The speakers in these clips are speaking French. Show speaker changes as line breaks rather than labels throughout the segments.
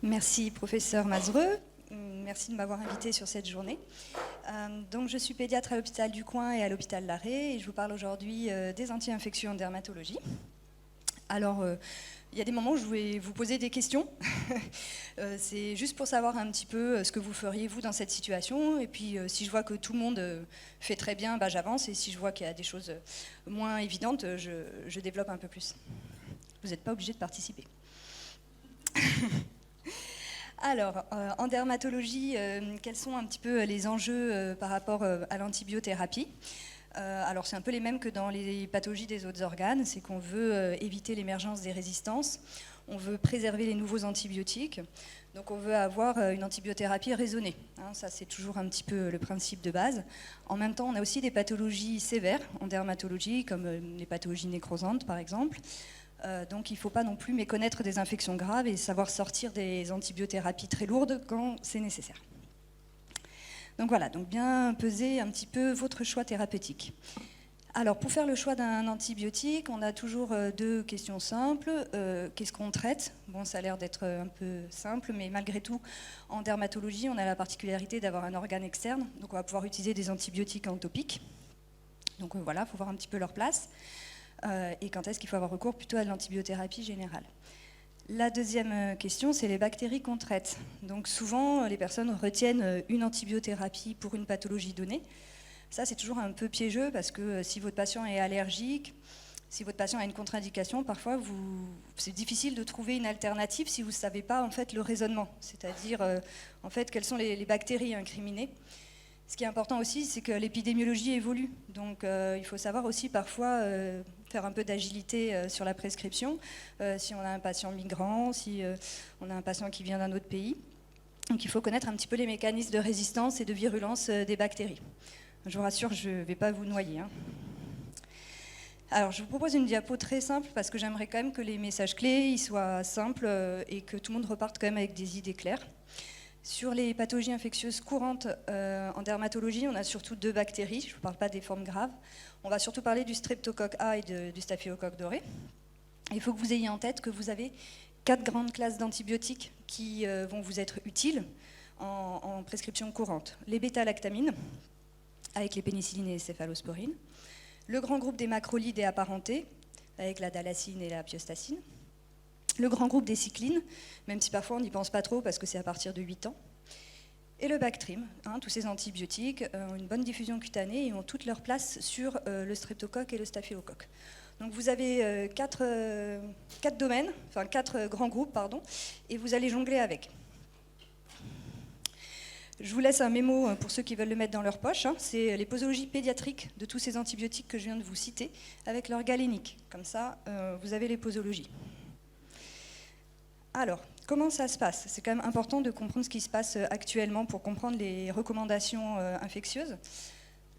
Merci professeur Mazereux, merci de m'avoir invité sur cette journée. Donc je suis pédiatre à l'hôpital du Coin et à l'hôpital Larrey et je vous parle aujourd'hui des anti-infectieux en dermatologie. Alors il y a des moments où je vais vous poser des questions, c'est juste pour savoir un petit peu ce que vous feriez vous dans cette situation et puis si je vois que tout le monde fait très bien, j'avance et si je vois qu'il y a des choses moins évidentes, je développe un peu plus. Vous n'êtes pas obligé de participer. Alors, en dermatologie, quels sont un petit peu les enjeux par rapport à l'antibiothérapie ? Alors, c'est un peu les mêmes que dans les pathologies des autres organes, c'est qu'on veut éviter l'émergence des résistances, on veut préserver les nouveaux antibiotiques, donc on veut avoir une antibiothérapie raisonnée. Ça, c'est toujours un petit peu le principe de base. En même temps, on a aussi des pathologies sévères en dermatologie, comme les pathologies nécrosantes, par exemple. Donc il ne faut pas non plus méconnaître des infections graves et savoir sortir des antibiothérapies très lourdes quand c'est nécessaire. Donc voilà, donc bien peser un petit peu votre choix thérapeutique. Alors pour faire le choix d'un antibiotique, on a toujours deux questions simples. Qu'est-ce qu'on traite ? Bon, ça a l'air d'être un peu simple, mais malgré tout, en dermatologie, on a la particularité d'avoir un organe externe. Donc on va pouvoir utiliser des antibiotiques entopiques. Donc voilà, il faut voir un petit peu leur place. Et quand est-ce qu'il faut avoir recours plutôt à l'antibiothérapie générale. La deuxième question, c'est les bactéries qu'on traite. Donc souvent, les personnes retiennent une antibiothérapie pour une pathologie donnée. Ça, c'est toujours un peu piégeux parce que si votre patient est allergique, si votre patient a une contre-indication, parfois c'est difficile de trouver une alternative si vous ne savez pas en fait, le raisonnement, c'est-à-dire en fait, quelles sont les bactéries incriminées. Ce qui est important aussi, c'est que l'épidémiologie évolue. Donc il faut savoir aussi parfois faire un peu d'agilité sur la prescription, si on a un patient migrant, si on a un patient qui vient d'un autre pays. Donc il faut connaître un petit peu les mécanismes de résistance et de virulence des bactéries. Je vous rassure, je ne vais pas vous noyer. Alors je vous propose une diapo très simple parce que j'aimerais quand même que les messages clés ils soient simples et que tout le monde reparte quand même avec des idées claires. Sur les pathologies infectieuses courantes en dermatologie, on a surtout deux bactéries. Je ne vous parle pas des formes graves. On va surtout parler du streptocoque A et du staphylocoque doré. Il faut que vous ayez en tête que vous avez 4 grandes classes d'antibiotiques qui vont vous être utiles en prescription courante. Les bêta-lactamines, avec les pénicillines et les céphalosporines. Le grand groupe des macrolides et apparentés, avec la dalacine et la piostacine. Le grand groupe des cyclines, même si parfois on n'y pense pas trop parce que c'est à partir de 8 ans. Et le Bactrim, tous ces antibiotiques ont une bonne diffusion cutanée et ont toute leur place sur le streptocoque et le staphylocoque. Donc vous avez 4 domaines, enfin 4 grands groupes, pardon, et vous allez jongler avec. Je vous laisse un mémo pour ceux qui veulent le mettre dans leur poche. C'est les posologies pédiatriques de tous ces antibiotiques que je viens de vous citer, avec leur galénique. Comme ça, vous avez les posologies. Alors, comment ça se passe ? C'est quand même important de comprendre ce qui se passe actuellement pour comprendre les recommandations infectieuses.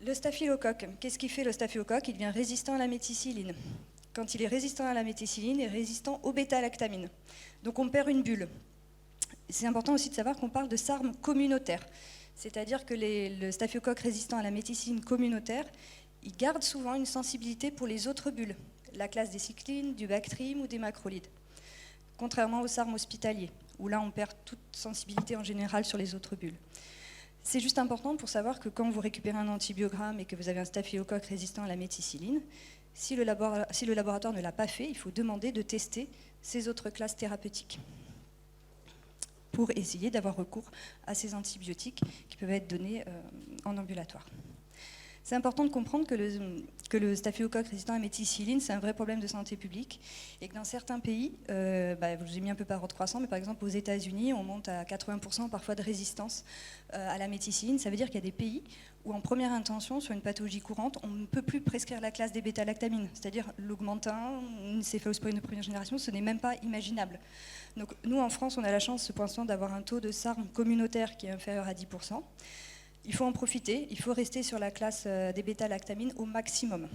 Le staphylocoque, qu'est-ce qui fait le staphylocoque ? Il devient résistant à la méticilline. Quand il est résistant à la méticilline, il est résistant aux bêta-lactamines. Donc on perd une bulle. C'est important aussi de savoir qu'on parle de SARM communautaire. C'est-à-dire que le staphylocoque résistant à la méticilline communautaire, il garde souvent une sensibilité pour les autres bulles, la classe des cyclines, du Bactrim ou des macrolides. Contrairement au SARM hospitalier, où là on perd toute sensibilité en général sur les autres bulles. C'est juste important pour savoir que quand vous récupérez un antibiogramme et que vous avez un staphylocoque résistant à la méticilline, si le laboratoire ne l'a pas fait, il faut demander de tester ces autres classes thérapeutiques pour essayer d'avoir recours à ces antibiotiques qui peuvent être donnés en ambulatoire. C'est important de comprendre que le staphylocoque résistant à la méticilline, c'est un vrai problème de santé publique et que dans certains pays, je vous ai mis un peu par ordre croissant, mais par exemple aux États-Unis, on monte à 80% parfois de résistance à la méticilline. Ça veut dire qu'il y a des pays où en première intention, sur une pathologie courante, on ne peut plus prescrire la classe des bêta-lactamines, c'est-à-dire l'augmentin, une céphalosporine de première génération, ce n'est même pas imaginable. Donc nous, en France, on a la chance, pour l'instant, d'avoir un taux de SARM communautaire qui est inférieur à 10%. Il faut en profiter, il faut rester sur la classe des bêta-lactamines au maximum,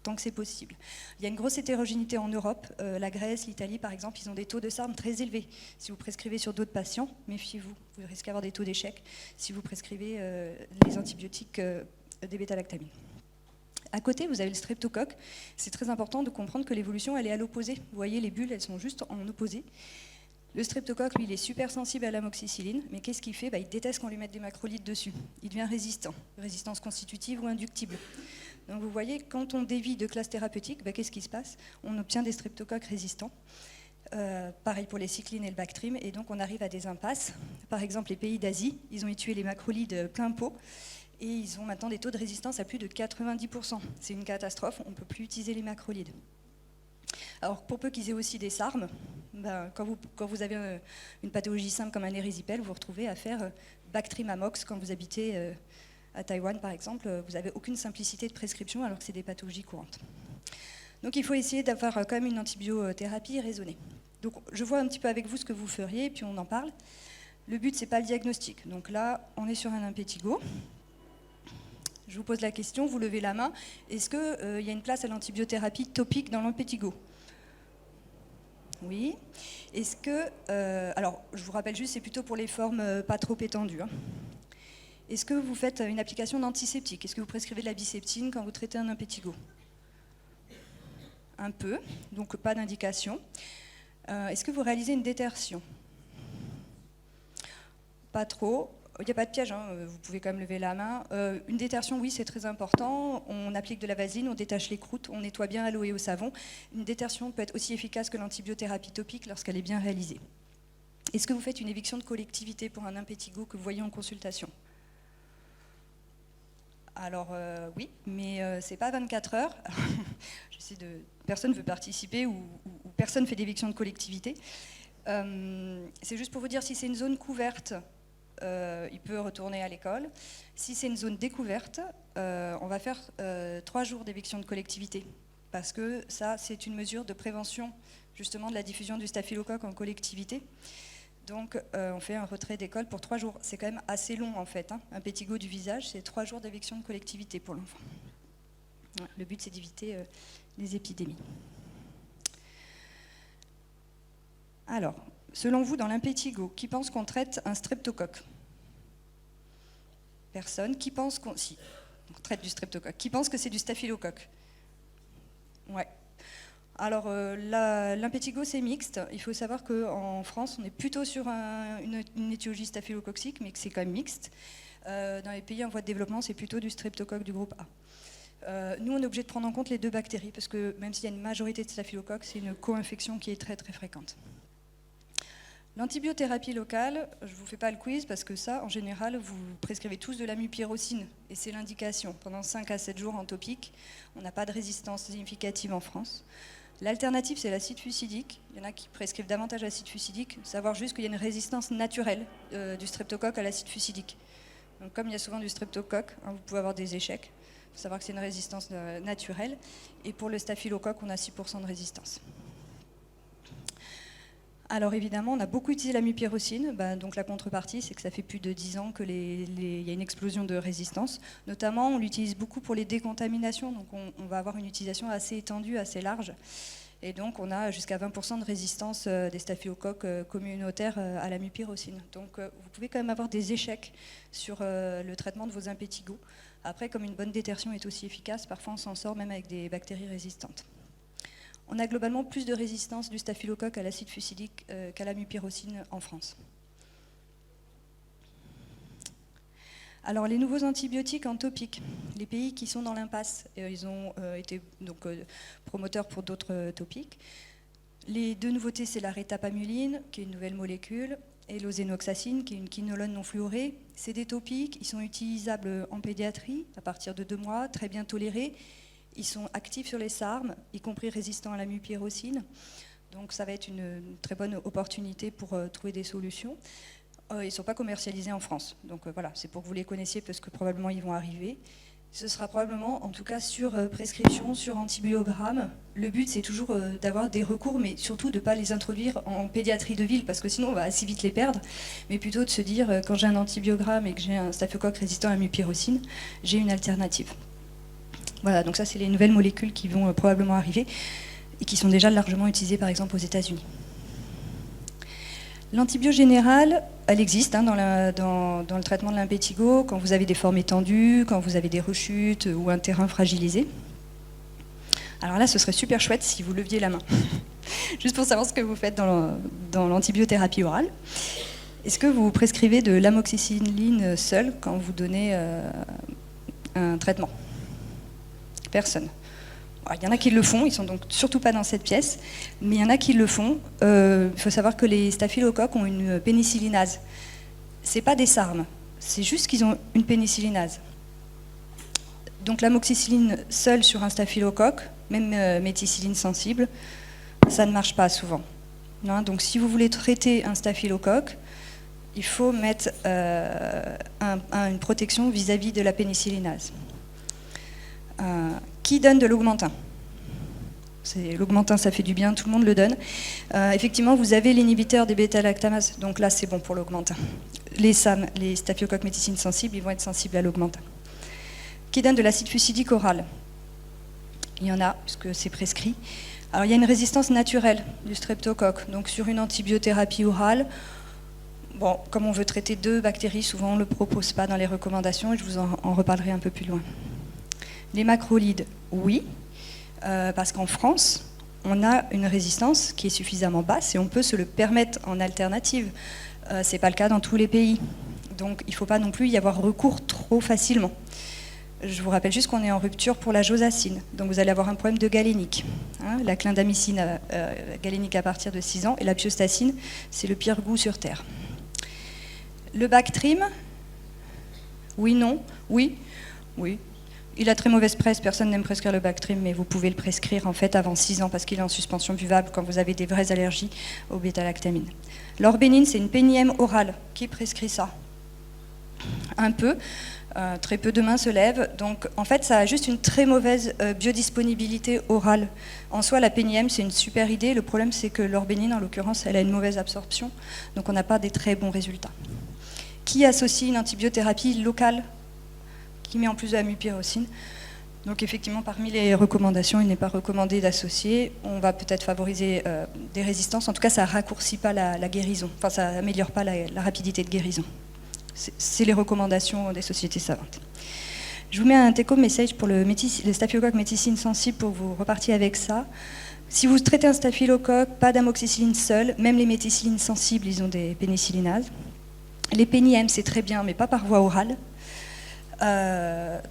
tant que c'est possible. Il y a une grosse hétérogénéité en Europe. La Grèce, l'Italie, par exemple, ils ont des taux de SARM très élevés. Si vous prescrivez sur d'autres patients, méfiez-vous, vous risquez d'avoir des taux d'échec si vous prescrivez les antibiotiques des bêta-lactamines. À côté, vous avez le streptocoque. C'est très important de comprendre que l'évolution, elle est à l'opposé. Vous voyez, les bulles, elles sont juste en opposé. Le streptocoque, lui, il est super sensible à l'amoxicilline, mais qu'est-ce qu'il fait? Il déteste qu'on lui mette des macrolides dessus. Il devient résistant, résistance constitutive ou inductible. Donc vous voyez, quand on dévie de classe thérapeutique, qu'est-ce qui se passe? On obtient des streptocoques résistants. Pareil pour les cyclines et le Bactrim, et donc on arrive à des impasses. Par exemple, les pays d'Asie, ils ont tué les macrolides plein pot, et ils ont maintenant des taux de résistance à plus de 90%. C'est une catastrophe, on ne peut plus utiliser les macrolides. Alors pour peu qu'ils aient aussi des SARM, quand vous avez une pathologie simple comme un érysipèle, vous vous retrouvez à faire Bactrim Amox quand vous habitez à Taïwan par exemple, vous n'avez aucune simplicité de prescription alors que c'est des pathologies courantes. Donc il faut essayer d'avoir quand même une antibiothérapie raisonnée. Donc je vois un petit peu avec vous ce que vous feriez, et puis on en parle. Le but, c'est pas le diagnostic. Donc là, on est sur un impétigo. Je vous pose la question, vous levez la main. Est-ce qu'il y a une place à l'antibiothérapie topique dans l'impétigo? Oui. Est-ce que... alors, je vous rappelle juste, c'est plutôt pour les formes pas trop étendues. Est-ce que vous faites une application d'antiseptique? Est-ce que vous prescrivez de la biseptine quand vous traitez un impétigo? Un peu, donc pas d'indication. Est-ce que vous réalisez une détertion? Pas trop. Il n'y a pas de piège, vous pouvez quand même lever la main. Une détertion, oui, c'est très important. On applique de la vaseline, on détache les croûtes, on nettoie bien à l'eau et au savon. Une détertion peut être aussi efficace que l'antibiothérapie topique lorsqu'elle est bien réalisée. Est-ce que vous faites une éviction de collectivité pour un impétigo que vous voyez en consultation? Alors oui, mais c'est pas 24 heures. Personne ne veut participer ou personne ne fait d'éviction de collectivité. C'est juste pour vous dire, si c'est une zone couverte, il peut retourner à l'école. Si c'est une zone découverte, on va faire 3 jours d'éviction de collectivité. Parce que ça, c'est une mesure de prévention justement de la diffusion du staphylocoque en collectivité. Donc on fait un retrait d'école pour 3 jours. C'est quand même assez long en fait. Un pétigo du visage, c'est 3 jours d'éviction de collectivité pour l'enfant. Ouais, le but, c'est d'éviter les épidémies. Alors, selon vous, dans l'impétigo, qui pense qu'on traite un streptocoque? Personne. Qui pense qu'on... Si, on traite du streptocoque. Qui pense que c'est du staphylocoque? Ouais. Alors, l'impétigo, c'est mixte. Il faut savoir qu'en France, on est plutôt sur une étiologie staphylococcique, mais que c'est quand même mixte. Dans les pays en voie de développement, c'est plutôt du streptocoque du groupe A. Nous, on est obligé de prendre en compte les 2 bactéries, parce que même s'il y a une majorité de staphylocoques, c'est une co-infection qui est très très fréquente. L'antibiothérapie locale, je ne vous fais pas le quiz, parce que ça, en général, vous prescrivez tous de l'amipyrocine, et c'est l'indication. Pendant 5 à 7 jours en topique, on n'a pas de résistance significative en France. L'alternative, c'est l'acide fusidique. Il y en a qui prescrivent davantage l'acide fusidique. Savoir juste qu'il y a une résistance naturelle du streptocoque à l'acide fusidique. Donc, comme il y a souvent du streptocoque, vous pouvez avoir des échecs. Il faut savoir que c'est une résistance naturelle. Et pour le staphylocoque, on a 6% de résistance. Alors évidemment, on a beaucoup utilisé la mupirocine. Donc la contrepartie, c'est que ça fait plus de 10 ans qu'il y a une explosion de résistance. Notamment, on l'utilise beaucoup pour les décontaminations. Donc on va avoir une utilisation assez étendue, assez large. Et donc on a jusqu'à 20% de résistance des staphylocoques communautaires à la mupirocine. Donc vous pouvez quand même avoir des échecs sur le traitement de vos impétigos. Après, comme une bonne détertion est aussi efficace, parfois on s'en sort même avec des bactéries résistantes. On a globalement plus de résistance du staphylocoque à l'acide fusidique qu'à la mupirocine en France. Alors les nouveaux antibiotiques en topique, les pays qui sont dans l'impasse, ils ont été donc, promoteurs pour d'autres topiques. Les 2 nouveautés, c'est la rétapamuline, qui est une nouvelle molécule, et l'ozénoxacine, qui est une quinolone non fluorée. C'est des topiques, ils sont utilisables en pédiatrie à partir de 2 mois, très bien tolérés. Ils sont actifs sur les SARM, y compris résistants à la mupirocine. Donc ça va être une très bonne opportunité pour trouver des solutions. Ils ne sont pas commercialisés en France. Donc voilà, c'est pour que vous les connaissiez parce que probablement ils vont arriver. Ce sera probablement, en tout cas, sur prescription, sur antibiogramme. Le but, c'est toujours d'avoir des recours, mais surtout de ne pas les introduire en pédiatrie de ville, parce que sinon, on va assez vite les perdre. Mais plutôt de se dire, quand j'ai un antibiogramme et que j'ai un staphylocoque résistant à la mupirocine, j'ai une alternative. Voilà, donc ça, c'est les nouvelles molécules qui vont probablement arriver et qui sont déjà largement utilisées, par exemple, aux États-Unis. L'antibio général, elle existe dans le traitement de l'impétigo, quand vous avez des formes étendues, quand vous avez des rechutes ou un terrain fragilisé. Alors là, ce serait super chouette si vous leviez la main, juste pour savoir ce que vous faites dans l'antibiothérapie orale. Est-ce que vous prescrivez de l'amoxicilline seule quand vous donnez un traitement? Personne. Il y en a qui le font, ils ne sont donc surtout pas dans cette pièce, mais il y en a qui le font. Il faut savoir que les staphylocoques ont une pénicillinase. Ce n'est pas des SARM, c'est juste qu'ils ont une pénicillinase. Donc l'amoxicilline seule sur un staphylocoque, même méticilline sensible, ça ne marche pas souvent. Non, donc si vous voulez traiter un staphylocoque, il faut mettre une protection vis-à-vis de la pénicillinase. Qui donne de l'augmentin? L'augmentin, ça fait du bien, tout le monde le donne. Effectivement, vous avez l'inhibiteur des bêta-lactamases, donc là, c'est bon pour l'augmentin. Les SAM, les staphylocoques méticilline sensibles, ils vont être sensibles à l'augmentin. Qui donne de l'acide fusidique oral? Il y en a, puisque c'est prescrit. Alors, il y a une résistance naturelle du streptocoque. Donc, sur une antibiothérapie orale, bon, comme on veut traiter 2 bactéries, souvent on ne le propose pas dans les recommandations, et je vous en reparlerai un peu plus loin. Les macrolides, oui, parce qu'en France, on a une résistance qui est suffisamment basse et on peut se le permettre en alternative. Ce n'est pas le cas dans tous les pays. Donc il ne faut pas non plus y avoir recours trop facilement. Je vous rappelle juste qu'on est en rupture pour la josacine. Donc vous allez avoir un problème de galénique. La clindamycine galénique à partir de 6 ans et la piostacine, c'est le pire goût sur Terre. Le Bactrim, oui, non, oui, oui. Il a très mauvaise presse, personne n'aime prescrire le Bactrim, mais vous pouvez le prescrire en fait avant 6 ans parce qu'il est en suspension buvable quand vous avez des vraies allergies aux bêta-lactamines. L'orbénine, c'est une pénième orale qui prescrit ça. Un peu, très peu de mains se lèvent, donc en fait ça a juste une très mauvaise biodisponibilité orale. En soi, la pénième, c'est une super idée, le problème c'est que l'orbénine, en l'occurrence, elle a une mauvaise absorption, donc on n'a pas des très bons résultats. Qui associe une antibiothérapie locale qui met en plus de la mupirocine. Donc effectivement, parmi les recommandations, il n'est pas recommandé d'associer. On va peut-être favoriser des résistances. En tout cas, ça ne raccourcit pas la guérison. Enfin, ça n'améliore pas la rapidité de guérison. C'est les recommandations des sociétés savantes. Je vous mets un take-home message pour le staphylocoque méticilline sensible pour vous repartir avec ça. Si vous traitez un staphylocoque, pas d'amoxicilline seule. Même les méticillines sensibles, ils ont des pénicillinases. Les pénièmes, c'est très bien, mais pas par voie orale.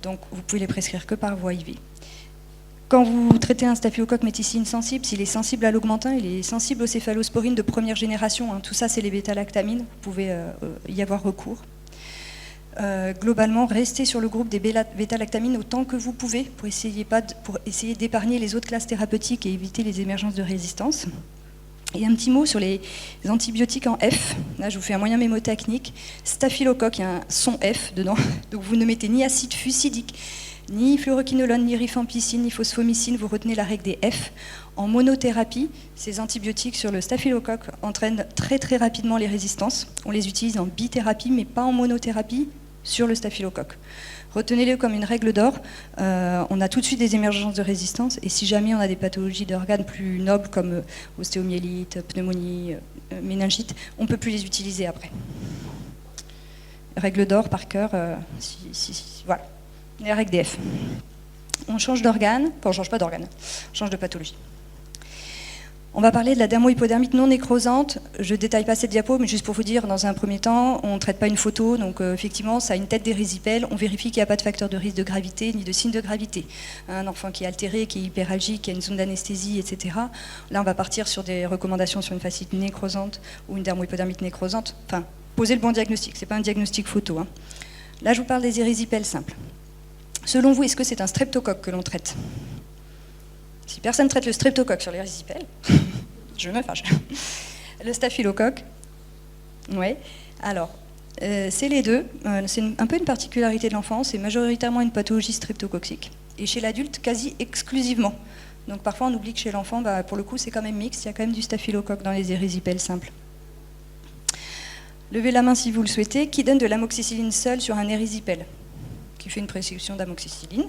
Donc vous pouvez les prescrire que par voie IV. Quand vous traitez un staphylocoque méticilline sensible, s'il est sensible à l'augmentin, il est sensible aux céphalosporines de première génération. Tout ça, c'est les bêta-lactamines. Vous pouvez y avoir recours. Globalement, restez sur le groupe des bêta-lactamines autant que vous pouvez pour essayer d'épargner les autres classes thérapeutiques et éviter les émergences de résistance. Et un petit mot sur les antibiotiques en F. Là, je vous fais un moyen mémotechnique. Staphylocoque, il y a un son F dedans. Donc vous ne mettez ni acide fusidique, ni fluoroquinolone, ni rifampicine, ni phosphomycine. Vous retenez la règle des F. En monothérapie, ces antibiotiques sur le staphylocoque entraînent très très rapidement les résistances. On les utilise en bithérapie, mais pas en monothérapie sur le staphylocoque. Retenez-le comme une règle d'or. On a tout de suite des émergences de résistance et si jamais on a des pathologies d'organes plus nobles comme ostéomyélite, pneumonie, méningite, on ne peut plus les utiliser après. Règle d'or par cœur, voilà, la règle DF. On change d'organe, enfin on ne change pas d'organe, on change de pathologie. On va parler de la dermohypodermite non nécrosante. Je ne détaille pas cette diapo, mais juste pour vous dire, dans un premier temps, on ne traite pas une photo. Donc effectivement, ça a une tête d'érysipèle. On vérifie qu'il n'y a pas de facteur de risque de gravité, ni de signe de gravité. Un enfant qui est altéré, qui est hyperalgique, qui a une zone d'anesthésie, etc. Là, on va partir sur des recommandations sur une fascite nécrosante ou une dermohypodermite nécrosante. Enfin, poser le bon diagnostic. Ce n'est pas un diagnostic photo. Là, je vous parle des érysipèles simples. Selon vous, est-ce que c'est un streptocoque que l'on traite ? Si personne ne traite le streptocoque sur les érysipèles, je me fâche. Le staphylocoque, oui. Alors, c'est les deux. C'est un peu une particularité de l'enfant. C'est majoritairement une pathologie streptococcique. Et chez l'adulte, quasi exclusivement. Donc parfois, on oublie que chez l'enfant, pour le coup, c'est quand même mixte. Il y a quand même du staphylocoque dans les érysipèles simples. Levez la main si vous le souhaitez. Qui donne de l'amoxicilline seule sur un érysipèle ? Qui fait une prescription d'amoxicilline ?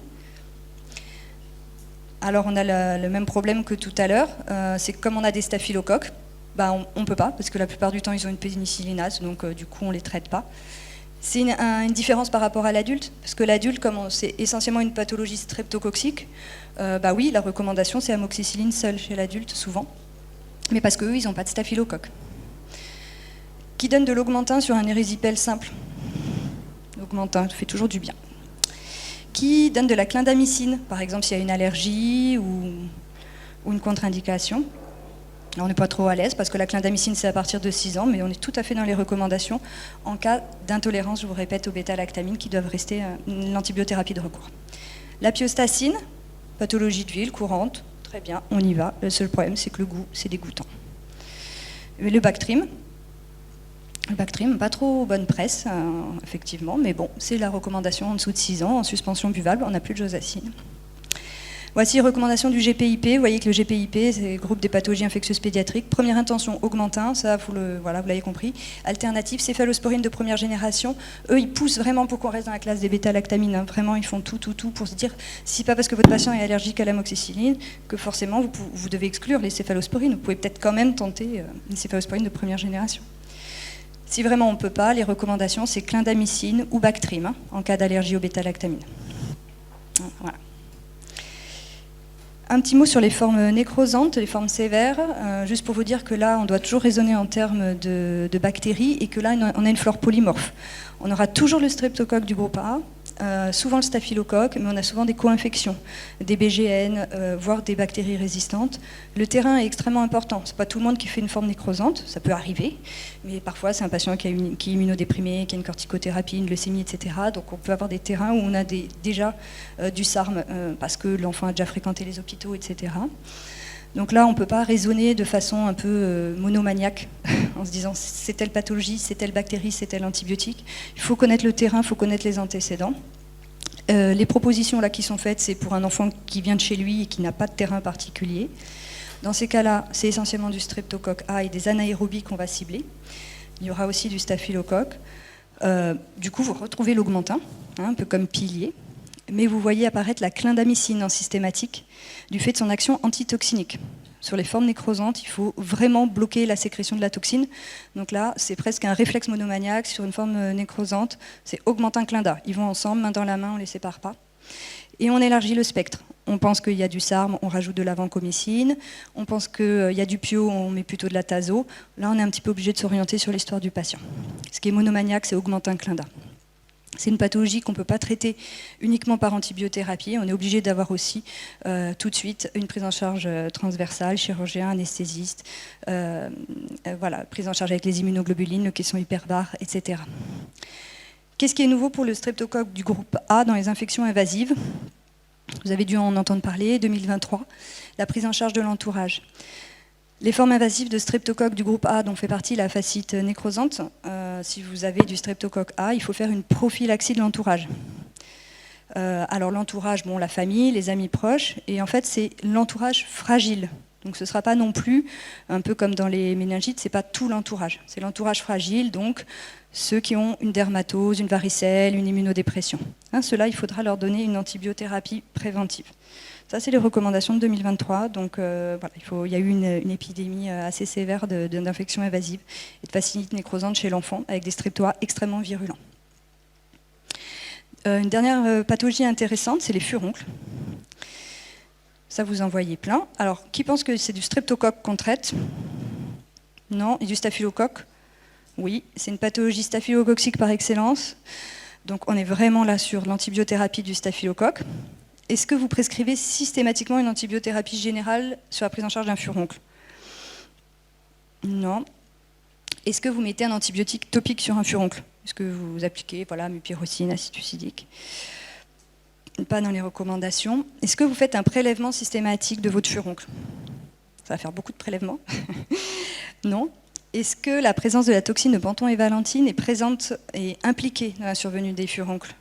Alors on a le même problème que tout à l'heure, c'est que comme on a des staphylocoques, on ne peut pas, parce que la plupart du temps ils ont une pénicillinase, donc du coup on ne les traite pas. C'est une différence par rapport à l'adulte, parce que l'adulte, comme c'est essentiellement une pathologie streptococcique, bah oui, la recommandation c'est amoxicilline seule chez l'adulte, souvent, mais parce qu'eux, ils n'ont pas de staphylocoque. Qui donne de l'augmentin sur un érysipèle simple? L'augmentin fait toujours du bien. Qui donne de la clindamycine, par exemple s'il y a une allergie ou une contre-indication. On n'est pas trop à l'aise parce que la clindamycine c'est à partir de 6 ans, mais on est tout à fait dans les recommandations en cas d'intolérance, je vous répète, aux bêta-lactamines qui doivent rester l'antibiothérapie de recours. La piostacine, pathologie d'huile courante, très bien, on y va. Le seul problème c'est que le goût c'est dégoûtant. Le Bactrim, pas trop bonne presse, effectivement, mais bon, c'est la recommandation en dessous de 6 ans, en suspension buvable, on n'a plus de josacine. Voici les recommandations du GPIP. Vous voyez que le GPIP, c'est le groupe des pathologies infectieuses pédiatriques. Première intention, augmentin, ça vous l'avez compris. Alternative, céphalosporine de première génération. Eux, ils poussent vraiment pour qu'on reste dans la classe des bêta-lactamines. Hein. Vraiment, ils font tout pour se dire, si pas parce que votre patient est allergique à l'amoxicilline, que forcément vous devez exclure les céphalosporines. Vous pouvez peut-être quand même tenter une céphalosporine de première génération. Si vraiment on ne peut pas, les recommandations, c'est clindamycine ou Bactrim, hein, en cas d'allergie aux bêta-lactamines. Voilà. Un petit mot sur les formes nécrosantes, les formes sévères, juste pour vous dire que là, on doit toujours raisonner en termes de bactéries et que là, on a une flore polymorphe. On aura toujours le streptocoque du groupe A, souvent le staphylocoque, mais on a souvent des co-infections, des BGN, voire des bactéries résistantes. Le terrain est extrêmement important. Ce n'est pas tout le monde qui fait une forme nécrosante, ça peut arriver, mais parfois c'est un patient qui est immunodéprimé, qui a une corticothérapie, une leucémie, etc. Donc on peut avoir des terrains où on a déjà du SARM parce que l'enfant a déjà fréquenté les hôpitaux, etc. Donc là, on ne peut pas raisonner de façon un peu monomaniaque, en se disant c'est telle pathologie, c'est telle bactérie, c'est tel antibiotique. Il faut connaître le terrain, il faut connaître les antécédents. Les propositions là qui sont faites, c'est pour un enfant qui vient de chez lui et qui n'a pas de terrain particulier. Dans ces cas-là, c'est essentiellement du streptocoque A et des anaérobies qu'on va cibler. Il y aura aussi du staphylocoque. Du coup, vous retrouvez l'augmentin, hein, un peu comme pilier. Mais vous voyez apparaître la clindamycine en systématique du fait de son action antitoxinique. Sur les formes nécrosantes, il faut vraiment bloquer la sécrétion de la toxine. Donc là, c'est presque un réflexe monomaniaque sur une forme nécrosante. C'est augmentin-clinda. Ils vont ensemble, main dans la main, on ne les sépare pas. Et on élargit le spectre. On pense qu'il y a du SARM, on rajoute de la vancomycine. On pense qu'il y a du pio, on met plutôt de la tazo. Là, on est un petit peu obligé de s'orienter sur l'histoire du patient. Ce qui est monomaniaque, c'est augmentin-clinda. C'est une pathologie qu'on ne peut pas traiter uniquement par antibiothérapie. On est obligé d'avoir aussi tout de suite une prise en charge transversale, chirurgien, anesthésiste, voilà, prise en charge avec les immunoglobulines, le caisson hyperbare, etc. Qu'est-ce qui est nouveau pour le streptocoque du groupe A dans les infections invasives? Vous avez dû en entendre parler, 2023, la prise en charge de l'entourage. Les formes invasives de streptocoque du groupe A, dont fait partie la fasciite nécrosante, si vous avez du streptocoque A, il faut faire une prophylaxie de l'entourage. Alors l'entourage, bon, la famille, les amis proches, et en fait c'est l'entourage fragile. Donc ce ne sera pas non plus, un peu comme dans les méningites, ce n'est pas tout l'entourage. C'est l'entourage fragile, donc ceux qui ont une dermatose, une varicelle, une immunodépression. Hein, ceux-là, il faudra leur donner une antibiothérapie préventive. Ça, c'est les recommandations de 2023. Donc, voilà, il y a eu une épidémie assez sévère d'infections invasives et de fasciite nécrosante chez l'enfant, avec des streptoas extrêmement virulents. Une dernière pathologie intéressante, c'est les furoncles. Ça, vous en voyez plein. Alors, qui pense que c'est du streptocoque qu'on traite? Non. Et du staphylocoque? Oui. C'est une pathologie staphylococcique par excellence. Donc, on est vraiment là sur l'antibiothérapie du staphylocoque. Est-ce que vous prescrivez systématiquement une antibiothérapie générale sur la prise en charge d'un furoncle? Non. Est-ce que vous mettez un antibiotique topique sur un furoncle? Est-ce que vous appliquez mupirocine, acide fusidique? Pas dans les recommandations. Est-ce que vous faites un prélèvement systématique de votre furoncle? Ça va faire beaucoup de prélèvements. Non. Est-ce que la présence de la toxine de penton et valentine est présente et impliquée dans la survenue des furoncles?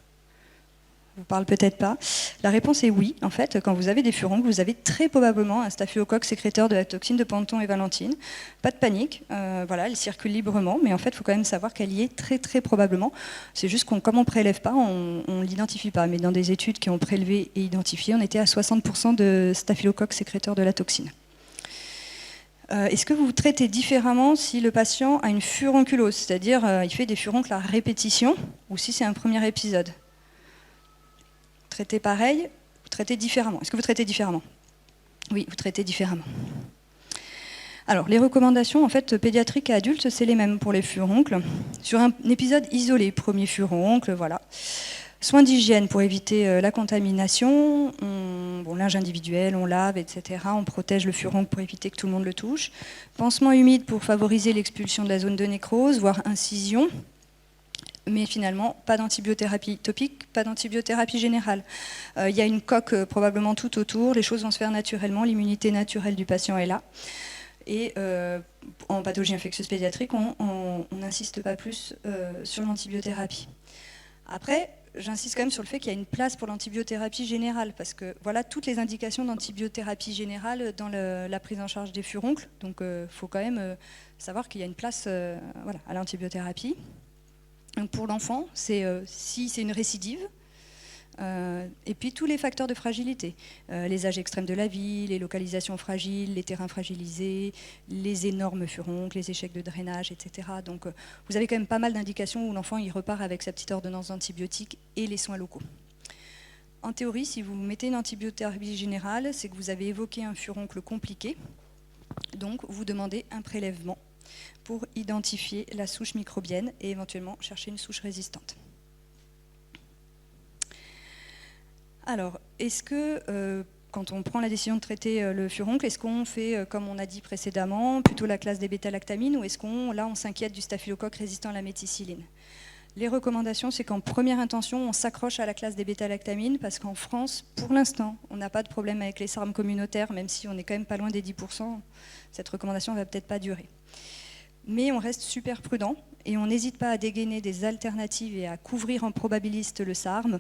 Je vous parle peut-être pas. La réponse est oui. En fait, quand vous avez des furoncles, vous avez très probablement un staphylocoque sécréteur de la toxine de penton et valentine. Pas de panique, voilà, elle circule librement, mais en fait, il faut quand même savoir qu'elle y est très probablement. C'est juste qu'on, comme on ne prélève pas, on ne l'identifie pas. Mais dans des études qui ont prélevé et identifié, on était à 60% de staphylocoque sécréteur de la toxine. Est-ce que vous traitez différemment si le patient a une furonculose, c'est-à-dire il fait des furoncles à répétition, ou si c'est un premier épisode? Traitez pareil, vous traitez différemment. Est-ce que vous traitez différemment? Oui, vous traitez différemment. Alors, les recommandations en fait, pédiatriques et adultes, c'est les mêmes pour les furoncles. Sur un épisode isolé, premier furoncle, voilà. Soins d'hygiène pour éviter la contamination, linge individuel, on lave, etc. On protège le furoncle pour éviter que tout le monde le touche. Pansement humide pour favoriser l'expulsion de la zone de nécrose, voire incision. Mais finalement, pas d'antibiothérapie topique, pas d'antibiothérapie générale. Il y a une coque probablement tout autour, les choses vont se faire naturellement, l'immunité naturelle du patient est là. Et en pathologie infectieuse pédiatrique, on n'insiste pas plus sur l'antibiothérapie. Après, j'insiste quand même sur le fait qu'il y a une place pour l'antibiothérapie générale, parce que voilà toutes les indications d'antibiothérapie générale dans la prise en charge des furoncles. Donc il faut quand même savoir qu'il y a une place à l'antibiothérapie. Donc pour l'enfant, si c'est une récidive, et puis tous les facteurs de fragilité, les âges extrêmes de la vie, les localisations fragiles, les terrains fragilisés, les énormes furoncles, les échecs de drainage, etc. Donc vous avez quand même pas mal d'indications où l'enfant il repart avec sa petite ordonnance d'antibiotiques et les soins locaux. En théorie, si vous mettez une antibiothérapie générale, c'est que vous avez évoqué un furoncle compliqué, donc vous demandez un prélèvement pour identifier la souche microbienne et éventuellement chercher une souche résistante. Alors, est-ce que, quand on prend la décision de traiter le furoncle, est-ce qu'on fait, comme on a dit précédemment, plutôt la classe des bêta-lactamines, ou est-ce on s'inquiète du staphylocoque résistant à la méticilline? Les recommandations, c'est qu'en première intention, on s'accroche à la classe des bêta-lactamines, parce qu'en France, pour l'instant, on n'a pas de problème avec les SARM communautaires, même si on est quand même pas loin des 10%, cette recommandation ne va peut-être pas durer. Mais on reste super prudent, et on n'hésite pas à dégainer des alternatives et à couvrir en probabiliste le SARM,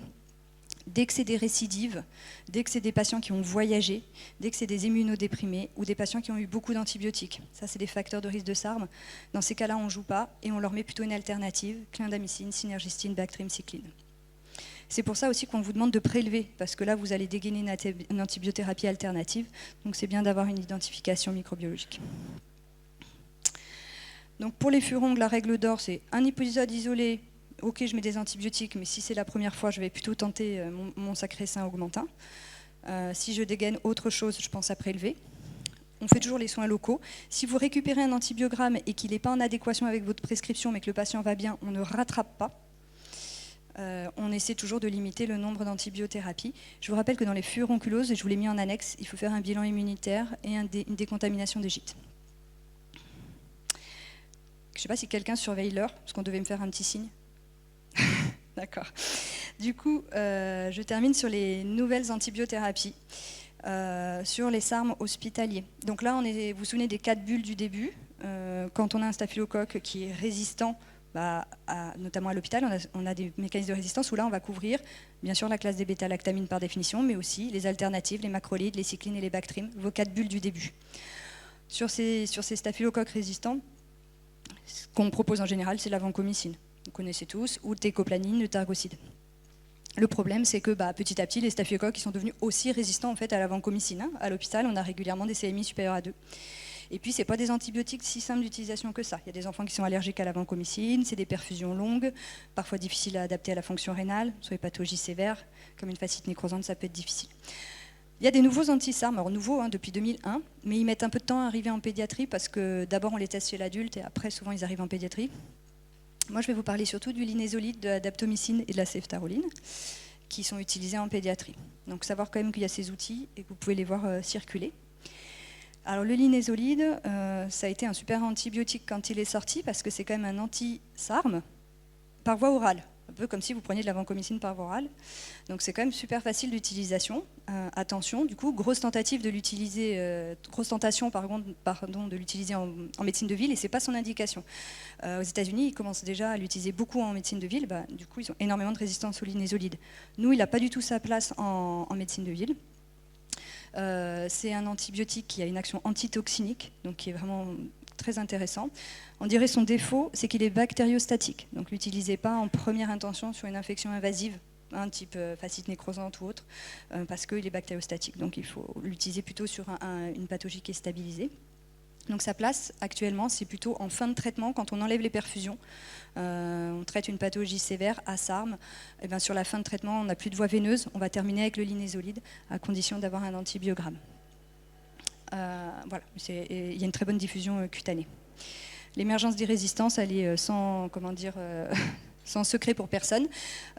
dès que c'est des récidives, dès que c'est des patients qui ont voyagé, dès que c'est des immunodéprimés ou des patients qui ont eu beaucoup d'antibiotiques. Ça, c'est des facteurs de risque de SARM. Dans ces cas-là, on ne joue pas et on leur met plutôt une alternative, clindamycine, synergistine, Bactrim, cycline. C'est pour ça aussi qu'on vous demande de prélever, parce que là, vous allez dégainer une antibiothérapie alternative, donc c'est bien d'avoir une identification microbiologique. Donc pour les furoncles, la règle d'or, c'est un épisode isolé. Ok, je mets des antibiotiques, mais si c'est la première fois, je vais plutôt tenter mon sacré sein augmentin. Si je dégaine autre chose, je pense à prélever. On fait toujours les soins locaux. Si vous récupérez un antibiogramme et qu'il n'est pas en adéquation avec votre prescription, mais que le patient va bien, on ne rattrape pas. On essaie toujours de limiter le nombre d'antibiothérapies. Je vous rappelle que dans les furonculoses, et je vous l'ai mis en annexe, il faut faire un bilan immunitaire et une décontamination des gîtes. Je ne sais pas si quelqu'un surveille l'heure, parce qu'on devait me faire un petit signe. D'accord. Du coup, je termine sur les nouvelles antibiothérapies, sur les SARM hospitaliers. Donc là, vous vous souvenez des 4 bulles du début. Quand on a un staphylocoque qui est résistant, notamment à l'hôpital, on a des mécanismes de résistance où là, on va couvrir, bien sûr, la classe des bêta-lactamines par définition, mais aussi les alternatives, les macrolides, les cyclines et les Bactrim, vos 4 bulles du début. Sur ces staphylocoques résistants, ce qu'on propose en général, c'est la vancomycine. Vous connaissez tous, ou le técoplanine, le targocide. Le problème, c'est que petit à petit, les staphylocoques sont devenus aussi résistants en fait, à la vancomycine. À l'hôpital, on a régulièrement des CMI supérieurs à 2. Et puis, ce n'est pas des antibiotiques si simples d'utilisation que ça. Il y a des enfants qui sont allergiques à la vancomycine, c'est des perfusions longues, parfois difficiles à adapter à la fonction rénale, sur les pathologies sévères, comme une fascite nécrosante, ça peut être difficile. Il y a des nouveaux anti-SARM, alors nouveaux depuis 2001, mais ils mettent un peu de temps à arriver en pédiatrie parce que d'abord on les teste chez l'adulte et après souvent ils arrivent en pédiatrie. Moi, je vais vous parler surtout du linezolide, de la daptomycine et de la ceftaroline, qui sont utilisés en pédiatrie. Donc, savoir quand même qu'il y a ces outils et que vous pouvez les voir circuler. Alors, le linezolide, ça a été un super antibiotique quand il est sorti, parce que c'est quand même un anti-SARM par voie orale. Un peu comme si vous preniez de la vancomycine par voie orale. Donc c'est quand même super facile d'utilisation. Attention, du coup, grosse tentation de l'utiliser en médecine de ville, et c'est pas son indication. Aux États-Unis, ils commencent déjà à l'utiliser beaucoup en médecine de ville. Du coup, ils ont énormément de résistance au linezolide. Nous, il n'a pas du tout sa place en médecine de ville. C'est un antibiotique qui a une action antitoxinique, donc qui est vraiment très intéressant. On dirait son défaut, c'est qu'il est bactériostatique. Donc l'utilisez pas en première intention sur une infection invasive, type fascite nécrosante ou autre, parce qu'il est bactériostatique. Donc il faut l'utiliser plutôt sur une pathologie qui est stabilisée. Donc sa place actuellement, c'est plutôt en fin de traitement, quand on enlève les perfusions. On traite une pathologie sévère à SARM. Et bien, sur la fin de traitement, on n'a plus de voie veineuse. On va terminer avec le linezolide, à condition d'avoir un antibiogramme. Voilà, il y a une très bonne diffusion cutanée. L'émergence des résistances, elle est sans, comment dire, sans secret pour personne.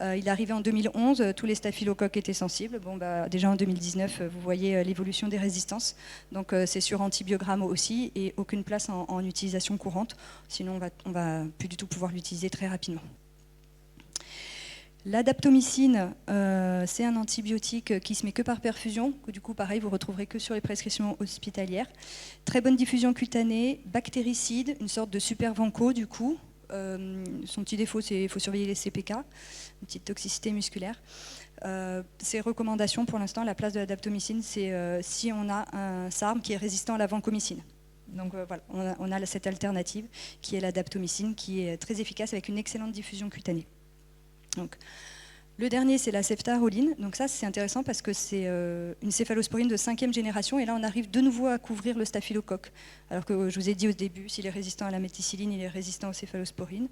Il est arrivé en 2011, tous les staphylocoques étaient sensibles. Bon, déjà en 2019, vous voyez l'évolution des résistances. Donc c'est sur antibiogramme aussi et aucune place en utilisation courante. Sinon, on va plus du tout pouvoir l'utiliser très rapidement. L'adaptomycine, c'est un antibiotique qui se met que par perfusion, que du coup, pareil, vous retrouverez que sur les prescriptions hospitalières. Très bonne diffusion cutanée, bactéricide, une sorte de super vanco du coup. Son petit défaut, c'est qu'il faut surveiller les CPK, une petite toxicité musculaire. Ces recommandations, pour l'instant, la place de l'adaptomycine, c'est si on a un SARM qui est résistant à la vancomycine. Donc voilà, on a cette alternative qui est l'adaptomycine, qui est très efficace avec une excellente diffusion cutanée. Donc, le dernier, c'est la ceftaroline. Donc ça, c'est intéressant parce que c'est une céphalosporine de 5e génération. Et là, on arrive de nouveau à couvrir le staphylocoque. Alors que je vous ai dit au début, s'il est résistant à la méticilline, il est résistant aux céphalosporines.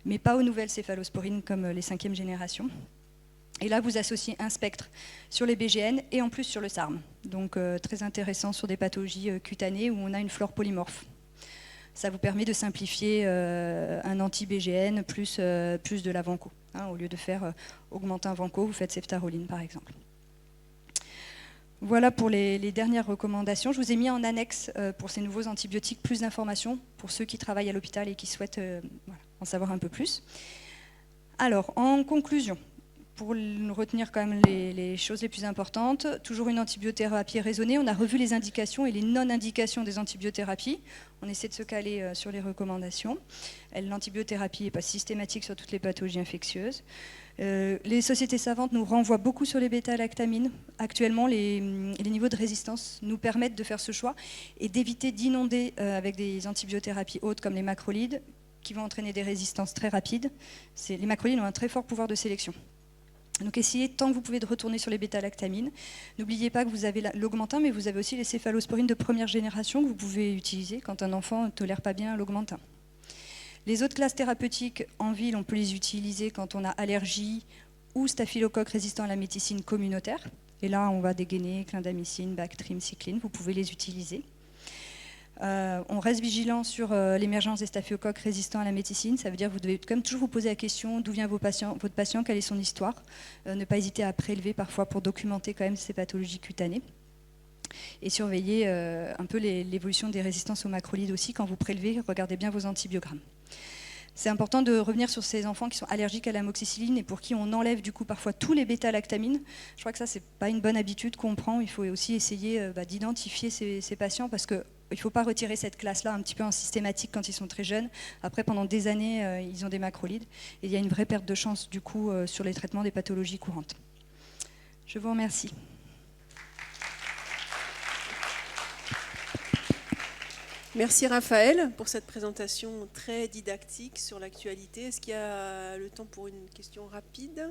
Mais pas aux nouvelles céphalosporines comme les 5e génération. Et là, vous associez un spectre sur les BGN et en plus sur le SARM. Donc très intéressant sur des pathologies cutanées où on a une flore polymorphe. Ça vous permet de simplifier un anti-BGN plus de la vanco. Au lieu de faire augmentin vanco, vous faites ceftaroline par exemple. Voilà pour les dernières recommandations. Je vous ai mis en annexe pour ces nouveaux antibiotiques plus d'informations pour ceux qui travaillent à l'hôpital et qui souhaitent en savoir un peu plus. Alors, en conclusion, pour retenir quand même les choses les plus importantes, toujours une antibiothérapie raisonnée. On a revu les indications et les non-indications des antibiothérapies. On essaie de se caler sur les recommandations. L'antibiothérapie n'est pas systématique sur toutes les pathologies infectieuses. Les sociétés savantes nous renvoient beaucoup sur les bêta-lactamines. Actuellement, les niveaux de résistance nous permettent de faire ce choix et d'éviter d'inonder avec des antibiothérapies hautes comme les macrolides, qui vont entraîner des résistances très rapides. Les macrolides ont un très fort pouvoir de sélection. Donc essayez tant que vous pouvez de retourner sur les bêta-lactamines. N'oubliez pas que vous avez l'augmentin, mais vous avez aussi les céphalosporines de première génération que vous pouvez utiliser quand un enfant ne tolère pas bien l'augmentin. Les autres classes thérapeutiques en ville, on peut les utiliser quand on a allergie ou staphylocoque résistant à la méticine communautaire. Et là, on va dégainer clindamycine, Bactrim, cycline, vous pouvez les utiliser. On reste vigilant sur l'émergence des staphylocoques résistants à la méticine. Ça veut dire que vous devez quand même toujours vous poser la question d'où vient votre patient, quelle est son histoire. Ne pas hésiter à prélever parfois pour documenter quand même ces pathologies cutanées. Et surveiller un peu l'évolution des résistances aux macrolides aussi. Quand vous prélevez, regardez bien vos antibiogrammes. C'est important de revenir sur ces enfants qui sont allergiques à l'amoxicilline et pour qui on enlève du coup parfois tous les bêta-lactamines. Je crois que ça, c'est pas une bonne habitude qu'on prend. Il faut aussi essayer d'identifier ces patients parce que il ne faut pas retirer cette classe-là un petit peu en systématique quand ils sont très jeunes. Après, pendant des années, ils ont des macrolides. Et il y a une vraie perte de chance, du coup, sur les traitements des pathologies courantes. Je vous remercie.
Merci Raphaël pour cette présentation très didactique sur l'actualité. Est-ce qu'il y a le temps pour une question rapide ?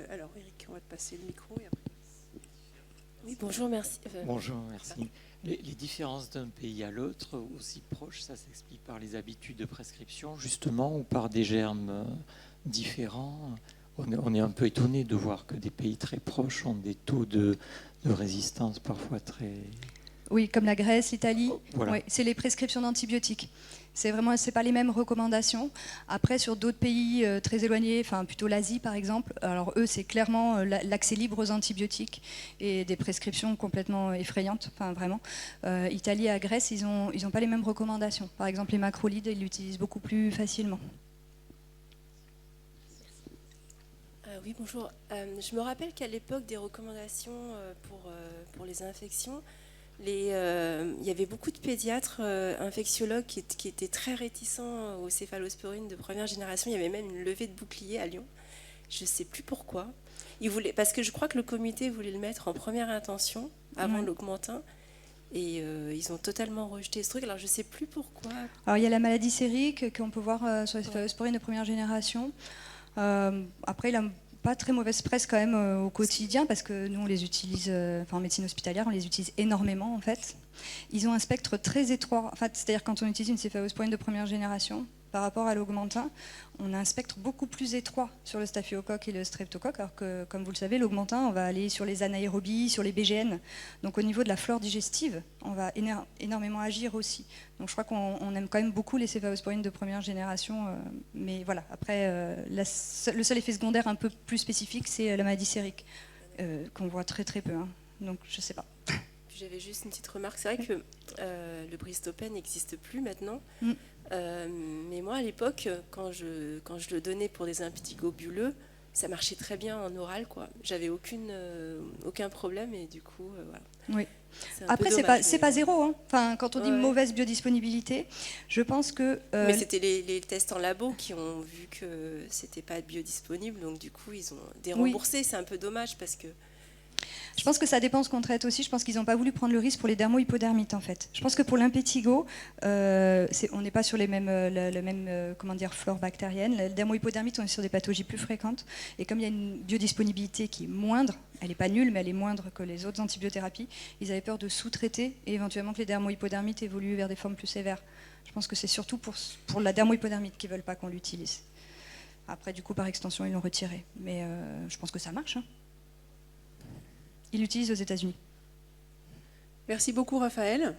Alors Eric, on va te passer le micro et après.
Oui, bonjour, merci.
Bonjour, merci. Les différences d'un pays à l'autre, aussi proches, ça s'explique par les habitudes de prescription, justement, ou par des germes différents. On est un peu étonné de voir que des pays très proches ont des taux de résistance parfois très...
Oui, comme la Grèce, l'Italie,
Voilà.
Oui, c'est les prescriptions d'antibiotiques. C'est pas les mêmes recommandations. Après, sur d'autres pays très éloignés, enfin plutôt l'Asie par exemple, alors eux, c'est clairement l'accès libre aux antibiotiques et des prescriptions complètement effrayantes, enfin vraiment. Italie et Grèce, ils ont pas les mêmes recommandations. Par exemple, les macrolides, ils l'utilisent beaucoup plus facilement.
Oui, bonjour. Je me rappelle qu'à l'époque des recommandations pour les infections, il y avait beaucoup de pédiatres infectiologues qui étaient très réticents aux céphalosporines de première génération. Il y avait même une levée de bouclier à Lyon. Je ne sais plus pourquoi. Parce que je crois que le comité voulait le mettre en première intention avant l'augmentin. Et ils ont totalement rejeté ce truc. Alors je ne sais plus pourquoi.
Alors il y a la maladie sérique qu'on peut voir sur les céphalosporines de première génération. Après, pas très mauvaise presse quand même au quotidien, parce que nous on les utilise, en médecine hospitalière, on les utilise énormément en fait. Ils ont un spectre très étroit, en fait, c'est-à-dire quand on utilise une céphalospoine de première génération, par rapport à l'augmentin, on a un spectre beaucoup plus étroit sur le staphylocoque et le streptocoque, alors que, comme vous le savez, l'augmentin, on va aller sur les anaérobies, sur les BGN. Donc au niveau de la flore digestive, on va énormément agir aussi. Donc je crois qu'on aime quand même beaucoup les céphalosporines de première génération. Mais voilà, après, le seul effet secondaire un peu plus spécifique, c'est la maladie sérique, qu'on voit très très peu. Hein. Donc je ne sais pas.
J'avais juste une petite remarque. C'est vrai que le Bristopen n'existe plus maintenant. Mais moi, à l'époque, quand je le donnais pour des impétigos bulleux, ça marchait très bien en oral, quoi. J'avais aucun problème et du coup, voilà.
Oui.
C'est
Après, c'est pas zéro. Hein. Enfin, quand on dit mauvaise biodisponibilité, je pense que...
Mais c'était les tests en labo qui ont vu que c'était pas biodisponible, donc du coup, ils ont déremboursé. C'est un peu dommage parce que...
Je pense que ça dépend ce qu'on traite aussi. Je pense qu'ils n'ont pas voulu prendre le risque pour les dermohypodermites en fait. Je pense que pour l'impétigo, on n'est pas sur les mêmes, flore bactérienne. Le dermohypodermite, on est sur des pathologies plus fréquentes. Et comme il y a une biodisponibilité qui est moindre, elle n'est pas nulle, mais elle est moindre que les autres antibiothérapies, ils avaient peur de sous-traiter et éventuellement que les dermohypodermites évoluent vers des formes plus sévères. Je pense que c'est surtout pour la dermohypodermite qu'ils ne veulent pas qu'on l'utilise. Après, du coup, par extension, ils l'ont retiré. Mais je pense que ça marche. Hein. Ils l'utilisent aux États-Unis.
Merci beaucoup, Raphaël.